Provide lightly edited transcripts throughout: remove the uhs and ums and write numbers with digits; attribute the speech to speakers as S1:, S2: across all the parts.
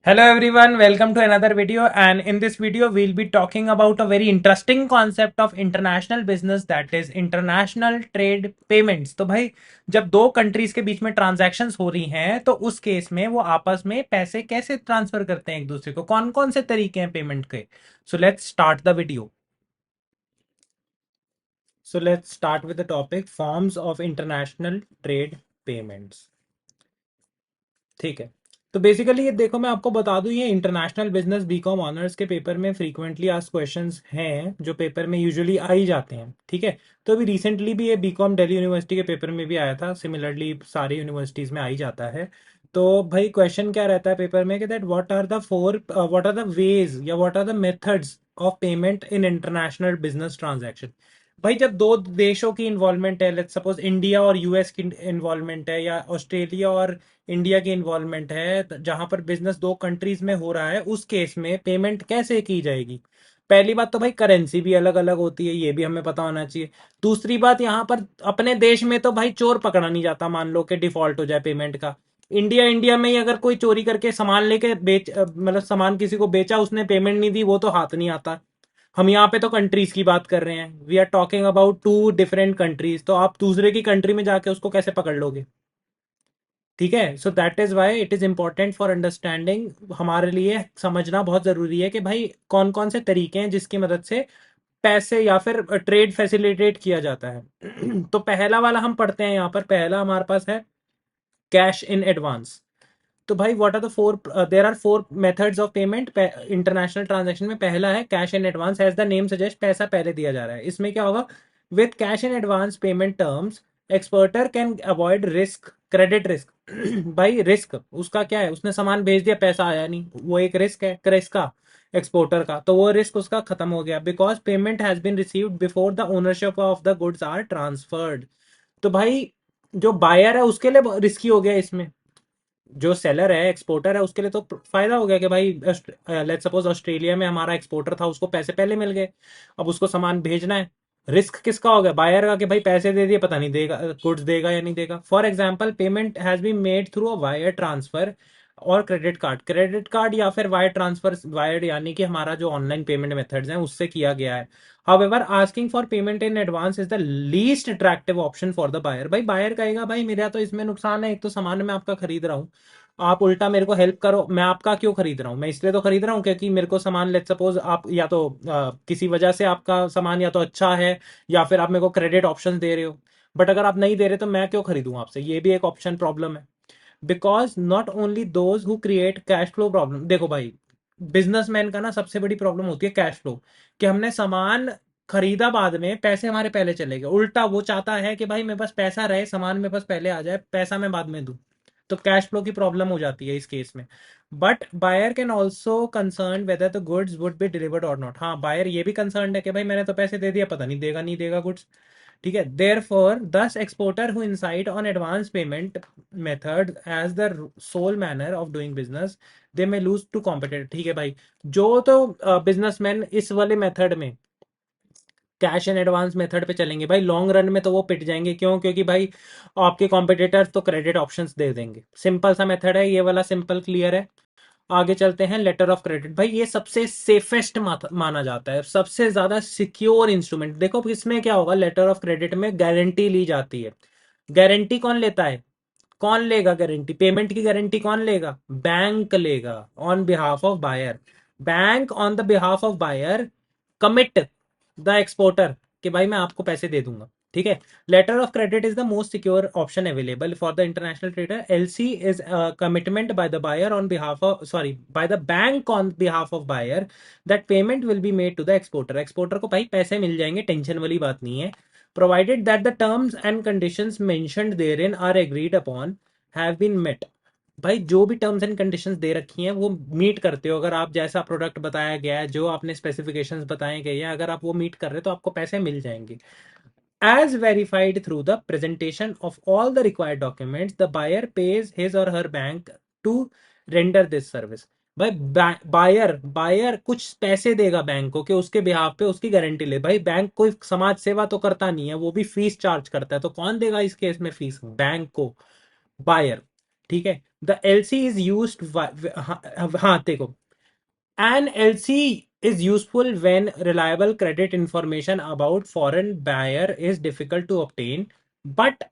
S1: Hello everyone, welcome to another video, and in this video we'll be talking about a very interesting concept of international business, that is international trade payments। तो भाई जब दो countries के बीच में transactions हो रही हैं तो उस केस में वो आपस में पैसे कैसे ट्रांसफर करते हैं एक दूसरे को, कौन कौन से तरीके हैं पेमेंट के। So let's start the video. So let's start with the topic forms of international trade payments. ठीक है। तो बेसिकली ये देखो, मैं आपको बता दूं, ये इंटरनेशनल बिजनेस बीकॉम ऑनर्स के पेपर में फ्रीक्वेंटली आस्क्ड क्वेश्चंस हैं जो पेपर में यूजुअली आ ही जाते हैं। ठीक है। तो अभी रिसेंटली भी ये बीकॉम दिल्ली यूनिवर्सिटी के पेपर में भी आया था, सिमिलरली सारी यूनिवर्सिटीज में आ ही जाता है। तो भाई क्वेश्चन क्या रहता है पेपर में कि that what are the ways या what are the methods of payment in international business transaction. भाई जब दो देशों की इन्वॉल्वमेंट है, लेट्स सपोज इंडिया और यूएस की इन्वॉल्वमेंट है या ऑस्ट्रेलिया और इंडिया की इन्वॉल्वमेंट है, जहां पर बिजनेस दो कंट्रीज में हो रहा है, उस केस में पेमेंट कैसे की जाएगी। पहली बात तो भाई करेंसी भी अलग अलग होती है, ये भी हमें पता होना चाहिए। दूसरी बात, यहाँ पर अपने देश में तो भाई चोर पकड़ा नहीं जाता, मान लो कि डिफॉल्ट हो जाए पेमेंट का। इंडिया इंडिया में ही अगर कोई चोरी करके सामान लेके मतलब सामान किसी को बेचा, उसने पेमेंट नहीं दी, वो तो हाथ नहीं आता। हम यहाँ पे तो कंट्रीज की बात कर रहे हैं, we are talking about two different countries, तो आप दूसरे की कंट्री में जाके उसको कैसे पकड़ लोगे। ठीक है। So that is why it is important for understanding, हमारे लिए समझना बहुत जरूरी है कि भाई कौन कौन से तरीके हैं जिसकी मदद से पैसे या फिर ट्रेड फैसिलिटेट किया जाता है। तो पहला वाला हम पढ़ते हैं, यहाँ पर पहला हमारे पास है कैश इन एडवांस। तो भाई what are the four, there are four methods of payment international transaction में। पहला है cash in advance, as the name suggest पैसा पहले दिया जा रहा है। इसमें क्या होगा, with cash in advance payment terms exporter can avoid risk, credit risk. भाई रिस्क उसका क्या है, उसने सामान भेज दिया, पैसा आया नहीं, वो एक रिस्क है किसका, एक्सपोर्टर का। तो वो रिस्क उसका खत्म हो गया, because payment has been received before the ownership of the goods are transferred. तो भाई जो बायर है उसके लिए रिस्की हो गया इसमें, जो सेलर है एक्सपोर्टर है उसके लिए तो फायदा हो गया कि भाई लेट्स सपोज ऑस्ट्रेलिया में हमारा एक्सपोर्टर था, उसको पैसे पहले मिल गए, अब उसको सामान भेजना है। रिस्क किसका हो गया, बायर का, कि भाई पैसे दे दिए, पता नहीं देगा गुड्स देगा या नहीं देगा। For example payment has been made through a wire transfer और क्रेडिट कार्ड या फिर वायर ट्रांसफर, वायर यानी कि हमारा जो ऑनलाइन पेमेंट मेथड्स हैं उससे किया गया है। However asking for payment in advance is the least attractive option for the buyer. भाई बायर कहेगा भाई मेरा तो इसमें नुकसान है, एक तो सामान मैं आपका खरीद रहा हूँ, आप उल्टा मेरे को हेल्प करो। मैं आपका क्यों खरीद रहा हूँ, मैं इसलिए तो खरीद रहा हूँ क्योंकि मेरे को सामान, लेट सपोज आप या तो किसी वजह से आपका सामान या तो अच्छा है या फिर आप मेरे को क्रेडिट ऑप्शन दे रहे हो। बट अगर आप नहीं दे रहे तो मैं क्यों खरीदूं आपसे, ये भी एक ऑप्शन प्रॉब्लम है। Because not only those who create cash flow problem. देखो भाई बिजनेसमैन का ना सबसे बड़ी प्रॉब्लम होती है कैश फ्लो, कि हमने सामान खरीदा, बाद में पैसे हमारे पहले चले गए। उल्टा वो चाहता है कि भाई मेरे पास पैसा रहे, सामान मेरे पास पहले आ जाए, पैसा मैं बाद में दूं। तो कैश फ्लो की प्रॉब्लम हो जाती है इस केस में। But buyer can also concern whether the goods would be delivered और नॉट। हाँ बायर ये भी कंसर्न है कि भाई मैंने तो पैसे दे दिया, पता नहीं देगा नहीं देगा गुड्स। ठीक है। Therefore thus exporter who insist on advance payment method as the sole manner of doing business, they may lose to competitor. ठीक है भाई, जो तो बिजनेसमैन इस वाले मेथड में, कैश एंड एडवांस मेथड पे चलेंगे, भाई लॉन्ग रन में तो वो पिट जाएंगे। क्यों, क्योंकि भाई आपके कॉम्पिटिटर्स तो क्रेडिट ऑप्शंस दे देंगे। सिंपल सा मेथड है ये वाला, सिंपल क्लियर है। आगे चलते हैं, लेटर ऑफ क्रेडिट। भाई ये सबसे सेफेस्ट माना जाता है, सबसे ज्यादा सिक्योर इंस्ट्रूमेंट। देखो इसमें क्या होगा, लेटर ऑफ क्रेडिट में गारंटी ली जाती है। गारंटी कौन लेता है, कौन लेगा गारंटी, पेमेंट की गारंटी कौन लेगा, बैंक लेगा on behalf of buyer. Bank on the behalf of buyer commit the exporter कि भाई मैं आपको पैसे दे दूंगा। ठीक है। Letter of credit is the most secure option available for the international trader. LC is commitment by the buyer on behalf of, sorry, by the bank on behalf of buyer that payment will be made to the exporter. Exporter को भाई पैसे मिल जाएंगे, tension वाली बात नहीं है, provided that the terms and conditions mentioned therein are agreed upon have been met। भाई जो भी टर्म्स एंड कंडीशंस दे रखी हैं वो मीट करते हो, अगर आप जैसा प्रोडक्ट बताया गया है, जो आपने स्पेसिफिकेशंस बताए गए हैं, अगर आप वो मीट कर रहे हो तो आपको पैसे मिल जाएंगे। As verified through the presentation of all the required documents the buyer pays his और her bank to render this service. भाई बायर बायर कुछ पैसे देगा बैंक को कि उसके बिहाफ पे उसकी गारंटी ले। भाई बैंक कोई समाज सेवा तो करता नहीं है, वो भी फीस चार्ज करता है। तो कौन देगा इस केस में फीस, बैंक को, बायर। ठीक है, द एलसी इज यूज, हाँ देखो, an LC is useful when reliable credit information about foreign buyer is difficult to obtain, but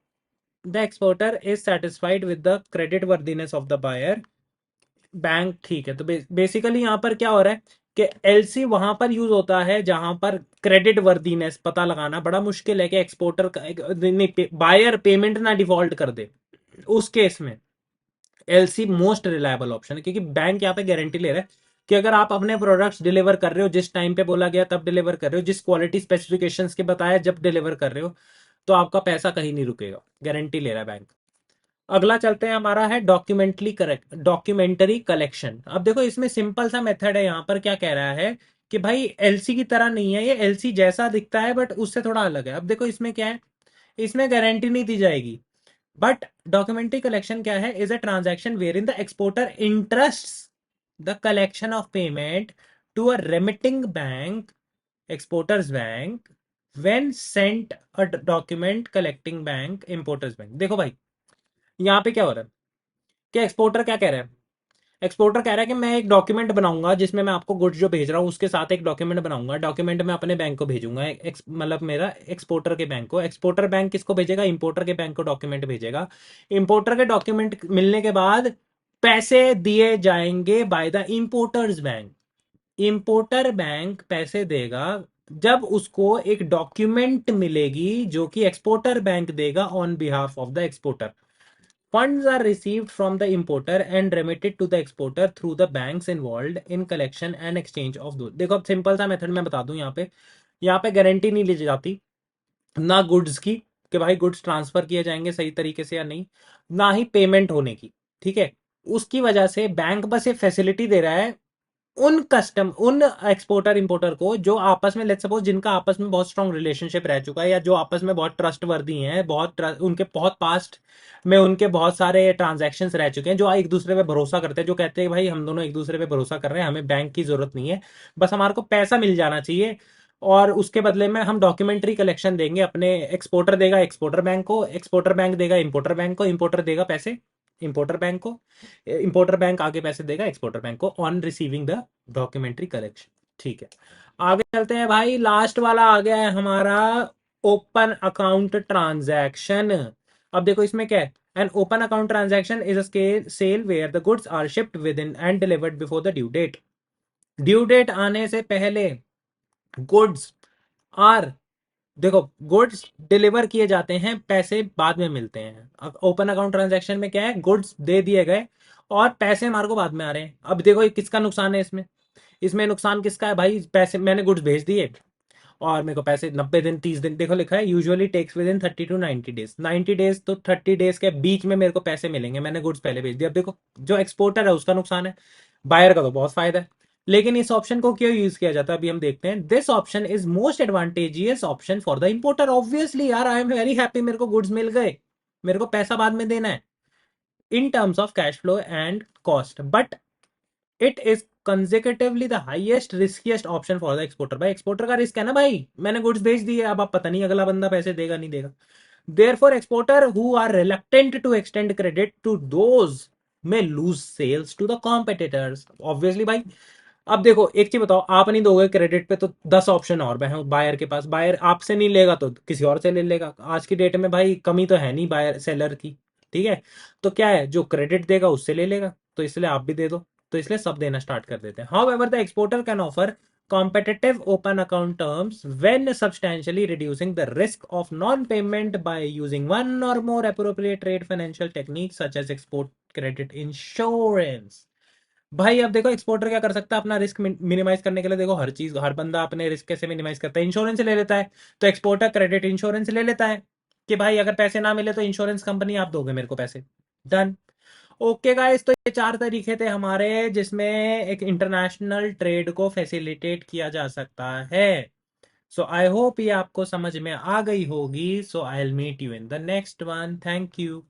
S1: the exporter is satisfied with the credit worthiness of the buyer. Bank ठीक है, तो basically यहाँ पर क्या हो रहा है कि एलसी वहां पर यूज होता है जहां पर क्रेडिट वर्दीनेस पता लगाना बड़ा मुश्किल है कि एक्सपोर्टर का नहीं, बायर पेमेंट ना डिफॉल्ट कर दे, उस केस में एलसी मोस्ट रिलायबल ऑप्शन है, क्योंकि बैंक यहाँ पे गारंटी ले रहा है कि अगर आप अपने प्रोडक्ट्स डिलीवर कर रहे हो, जिस टाइम पे बोला गया तब डिलीवर कर रहे हो, जिस क्वालिटी स्पेसिफिकेशंस के बताया जब डिलीवर कर रहे हो, तो आपका पैसा कहीं नहीं रुकेगा, गारंटी ले रहा है बैंक। अगला चलते हैं, हमारा है डॉक्यूमेंटरी कलेक्शन। अब देखो इसमें सिंपल सा मेथड है, यहाँ पर क्या कह रहा है कि भाई एलसी की तरह नहीं है ये, एलसी जैसा दिखता है बट उससे थोड़ा अलग है। अब देखो इसमें क्या है, इसमें गारंटी नहीं दी जाएगी, बट डॉक्यूमेंट्री कलेक्शन क्या है, is a transaction where in the exporter interest the collection of payment to a remitting bank, exporter's bank, when sent a document collecting bank, importer's bank. देखो भाई यहाँ पे क्या हो रहा है कि एक्सपोर्टर क्या कह रहा है, एक्सपोर्टर कह रहा है कि मैं एक डॉक्यूमेंट बनाऊंगा जिसमें मैं आपको गुड्स जो भेज रहा हूँ उसके साथ एक डॉक्यूमेंट बनाऊंगा, डॉक्यूमेंट मैं अपने बैंक को भेजूंगा, मतलब मेरा एक्सपोर्टर के बैंक को, एक्सपोर्टर बैंक किसको भेजेगा, इंपोर्टर के बैंक को डॉक्यूमेंट भेजेगा, इंपोर्टर के डॉक्यूमेंट मिलने के बाद पैसे दिए जाएंगे by the importers bank, importer bank पैसे देगा जब उसको एक डॉक्यूमेंट मिलेगी जो कि एक्सपोर्टर बैंक देगा on behalf of the exporter. Funds are received from the importer and remitted to the exporter through the banks involved in collection and exchange of those। देखो अब सिंपल सा मेथड मैं बता दूं, यहाँ पे गारंटी नहीं ली जाती ना गुड्स की कि भाई गुड्स ट्रांसफर किए जाएंगे सही तरीके से या नहीं, ना ही पेमेंट होने की, ठीक है। उसकी वजह से बैंक बस ये फैसिलिटी दे रहा है उन एक्सपोर्टर इंपोर्टर को जो आपस में, लेट्स सपोज जिनका आपस में बहुत स्ट्रांग रिलेशनशिप रह चुका है, या जो आपस में बहुत ट्रस्ट वर्दी हैं, उनके बहुत पास्ट में उनके बहुत सारे ट्रांजैक्शंस रह चुके हैं, जो एक दूसरे पे भरोसा करते हैं, जो कहते हैं भाई हम दोनों एक दूसरे पे भरोसा कर रहे हैं, हमें बैंक की जरूरत नहीं है, बस हमारे को पैसा मिल जाना चाहिए, और उसके बदले में हम डॉक्यूमेंट्री कलेक्शन देंगे अपने, एक्सपोर्टर देगा एक्सपोर्टर बैंक को, एक्सपोर्टर बैंक देगा इंपोर्टर बैंक को, इंपोर्टर देगा पैसे इंपोर्टर बैंक को, इंपोर्टर बैंक आगे पैसे देगा एक्सपोर्टर बैंक को on receiving the documentary collection. ठीक है, आगे चलते हैं भाई, लास्ट वाला आ गया है हमारा ओपन अकाउंट ट्रांजैक्शन। अब देखो इसमें क्या है, an open account transaction is a sale where the goods are shipped within and delivered before the due date. Due date आने से पहले गुड्स आर, देखो गुड्स डिलीवर किए जाते हैं, पैसे बाद में मिलते हैं। ओपन अकाउंट ट्रांजैक्शन में क्या है, गुड्स दे दिए गए और पैसे हमारे को बाद में आ रहे हैं। अब देखो ये किसका नुकसान है इसमें, इसमें नुकसान किसका है भाई, पैसे मैंने गुड्स भेज दिए और मेरे को पैसे 90 दिन 30 दिन, देखो लिखा है usually takes within 30 to 90 days, 90 days तो 30 डेज के बीच में मेरे को पैसे मिलेंगे, मैंने गुड्स पहले भेज दिया। अब देखो जो एक्सपोर्टर है उसका नुकसान है, बायर का तो बहुत फायदा है। लेकिन इस ऑप्शन को क्यों यूज किया जाता है अभी हम देखते हैं। This option is most advantageous option for the importer, obviously यार आई एम वेरी हैप्पी, मेरे को गुड्स मिल गए, मेरे को पैसा बाद में देना है, in terms of cash flow and cost, but it is consecutively the highest riskiest option for the exporter. भाई एक्सपोर्टर का रिस्क है ना भाई, मैंने गुड्स भेज दिए, अब आप पता नहीं अगला बंदा पैसे देगा नहीं देगा। Therefore, exporter who are reluctant to extend credit to those may lose sales to the competitors। Obviously भाई, अब देखो एक चीज बताओ, आप नहीं दोगे क्रेडिट पे तो 10 ऑप्शन और बायर के पास, बायर आपसे नहीं लेगा तो किसी और से ले लेगा। आज की डेट में भाई कमी तो है नहीं बायर सेलर की, ठीक है, तो क्या है जो क्रेडिट देगा उससे ले लेगा, तो इसलिए आप भी दे दो, तो इसलिए सब देना स्टार्ट कर देते हैं। How ever the exporter can offer competitive open account terms when substantially reducing the risk of non-payment by using one or more appropriate trade financial techniques such as export credit insurance। भाई अब देखो exporter क्या कर सकता है अपना risk minimise करने के लिए, देखो हर चीज हर बंदा अपने रिस्क कैसे मिनिमाइज करता है, इंश्योरेंस ले लेता है, तो एक्सपोर्टर क्रेडिट इंश्योरेंस ले लेता है कि भाई अगर पैसे ना मिले तो इंश्योरेंस कंपनी आप दोगे मेरे को पैसे, डन। ओके गाइस, तो ये 4 तरीके थे हमारे जिसमें एक इंटरनेशनल ट्रेड को फैसिलिटेट किया जा सकता है। सो आई होप ये आपको समझ में आ गई होगी। So I will meet you in the next one, thank you.